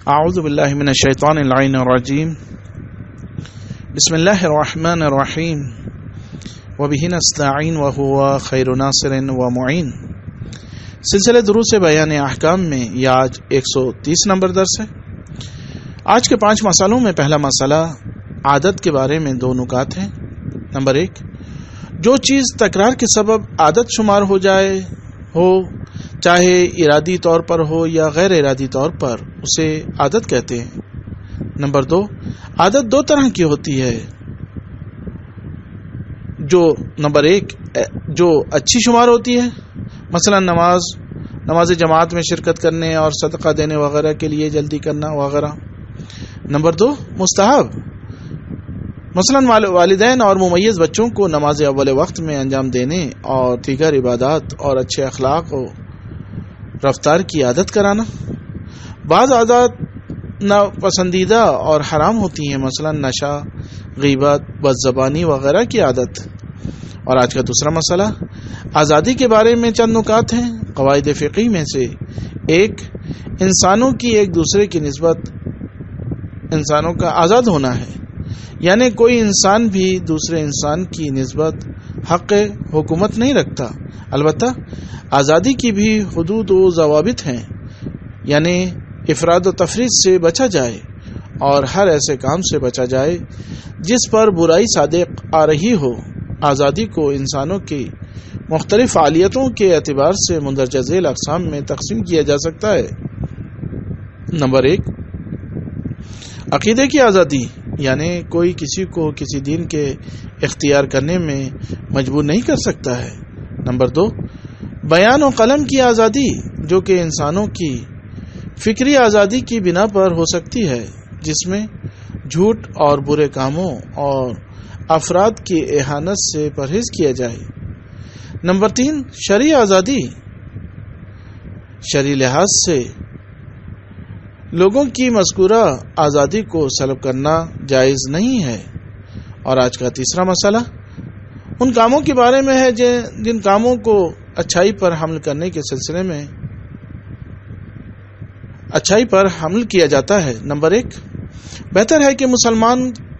اعوذ باللہ من الشیطان اللعین الرجیم بسم اللہ الرحمن الرحیم وبہ نستعین وہو خیر ناصر ومعین. سلسلہ دروس بیان احکام میں یہ آج 130 نمبر درس ہے. آج کے 5 مسئلوں میں پہلا مسئلہ عادت کے بارے میں 2 نکات ہیں. نمبر 1، جو چیز تکرار کے سبب عادت شمار ہو جائے ہو، چاہے ارادی طور پر ہو یا غیر ارادی طور پر، اسے عادت کہتے ہیں. نمبر 2، عادت 2 طرح کی ہوتی ہے. نمبر 1 جو اچھی شمار ہوتی ہے، مثلا نماز جماعت میں شرکت کرنے اور صدقہ دینے وغیرہ کے لیے جلدی کرنا وغیرہ. نمبر 2 مستحب، مثلا والدین اور ممیز بچوں کو نماز اول وقت میں انجام دینے اور دیگر عبادات اور اچھے اخلاق و رفتار کی عادت کرانا. بعض عادات ناپسندیدہ اور حرام ہوتی ہیں، مثلا نشہ، غیبت، بدزبانی وغیرہ کی عادت. اور آج کا دوسرا مسئلہ آزادی کے بارے میں چند نکات ہیں. قواعد فقہی میں سے 1، انسانوں کی ایک دوسرے کی نسبت انسانوں کا آزاد ہونا ہے، یعنی کوئی انسان بھی دوسرے انسان کی نسبت حق حکومت نہیں رکھتا. البتہ آزادی کی بھی حدود و ضوابط ہیں، یعنی افراد و تفرید سے بچا جائے اور ہر ایسے کام سے بچا جائے جس پر برائی صادق آ رہی ہو. آزادی کو انسانوں کی مختلف فعالیتوں کے اعتبار سے مندرجہ ذیل اقسام میں تقسیم کیا جا سکتا ہے. نمبر 1، عقیدے کی آزادی، یعنی کوئی کسی کو کسی دین کے اختیار کرنے میں مجبور نہیں کر سکتا ہے. نمبر 2، بیان و قلم کی آزادی، جو کہ انسانوں کی فکری آزادی کی بنا پر ہو سکتی ہے، جس میں جھوٹ اور برے کاموں اور افراد کی اہانت سے پرہیز کیا جائے. نمبر 3، شرعی آزادی، شرعی لحاظ سے لوگوں کی مذکورہ آزادی کو سلب کرنا جائز نہیں ہے. اور آج کا تیسرا مسئلہ ان کاموں کے بارے میں ہے جن کاموں کو اچھائی پر حمل کرنے کے سلسلے میں اچھائی پر حمل کیا جاتا ہے. نمبر 1، بہتر ہے کہ مسلمان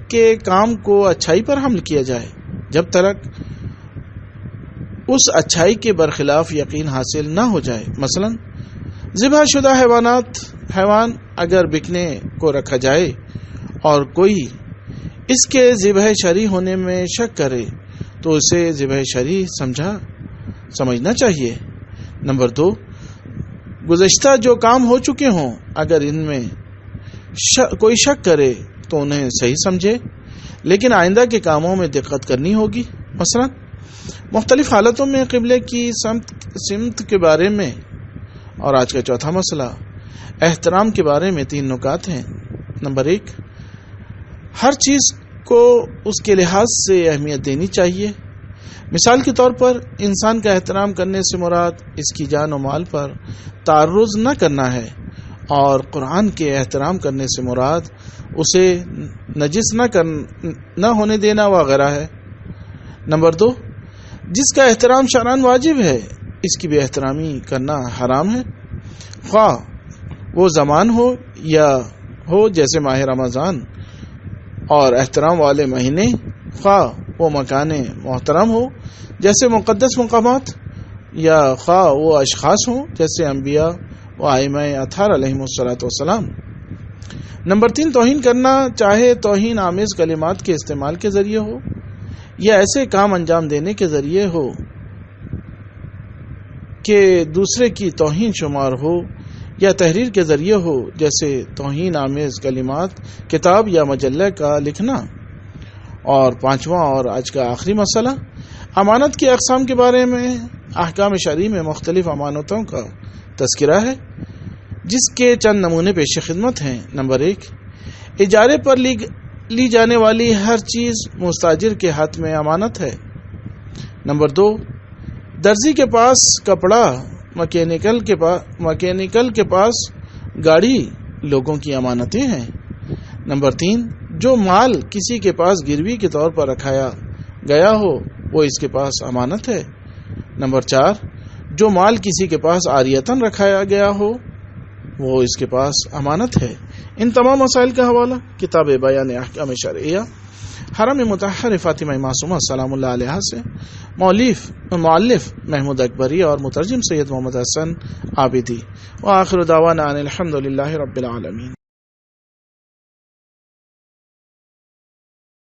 کے کام کو اچھائی پر حمل کیا جائے جب تک اس اچھائی کے برخلاف یقین حاصل نہ ہو جائے. مثلا ذبح شدہ حیوان اگر بکنے کو رکھا جائے اور کوئی اس کے ذبح شرعی ہونے میں شک کرے تو اسے ذبح شرعی سمجھنا چاہیے. نمبر 2، گزشتہ جو کام ہو چکے ہوں اگر ان میں کوئی شک کرے تو انہیں صحیح سمجھے، لیکن آئندہ کے کاموں میں دقت کرنی ہوگی. مثلا مختلف حالتوں میں قبلے کی سمت کے بارے میں. اور آج کا چوتھا مسئلہ احترام کے بارے میں 3 نکات ہیں. نمبر 1، ہر چیز کو اس کے لحاظ سے اہمیت دینی چاہیے. مثال کے طور پر انسان کا احترام کرنے سے مراد اس کی جان و مال پر تعرض نہ کرنا ہے، اور قرآن کے احترام کرنے سے مراد اسے نجس نہ ہونے دینا وغیرہ ہے. نمبر 2، جس کا احترام شرعاً واجب ہے اس کی بے احترامی کرنا حرام ہے، خواہ وہ زمان ہو یا ہو جیسے ماہ رمضان اور احترام والے مہینے، خواہ وہ مکان محترم ہو جیسے مقدس مقامات، یا خواہ وہ اشخاص ہوں جیسے انبیاء و ائمہ اطہار علیہم السلام. نمبر 3، توہین کرنا، چاہے توہین آمیز کلمات کے استعمال کے ذریعے ہو یا ایسے کام انجام دینے کے ذریعے ہو کہ دوسرے کی توہین شمار ہو، یا تحریر کے ذریعے ہو جیسے توہین آمیز کلمات کتاب یا مجلہ کا لکھنا. اور 5واں اور آج کا آخری مسئلہ امانت کی اقسام کے بارے میں. احکام شرعی میں مختلف امانتوں کا تذکرہ ہے، جس کے چند نمونے پیش خدمت ہیں. نمبر 1، اجارے پر لی جانے والی ہر چیز مستاجر کے ہاتھ میں امانت ہے. نمبر 2، درزی کے پاس کپڑا، مکینیکل کے پاس گاڑی لوگوں کی امانتیں ہیں. نمبر 3، جو مال کسی کے پاس گروی کے طور پر رکھایا گیا ہو وہ اس کے پاس امانت ہے. نمبر 4، جو مال کسی کے پاس عاریتاً رکھایا گیا ہو وہ اس کے پاس امانت ہے۔ ان تمام مسائل کا حوالہ کتاب بیان احکام شرعیہ حرم مطہر فاطمہ معصومہ سلام اللہ علیہا سے مؤلف محمود اکبری اور مترجم سید محمد حسن عابدی۔ وآخر دعوانا ان الحمد للہ رب العالمین۔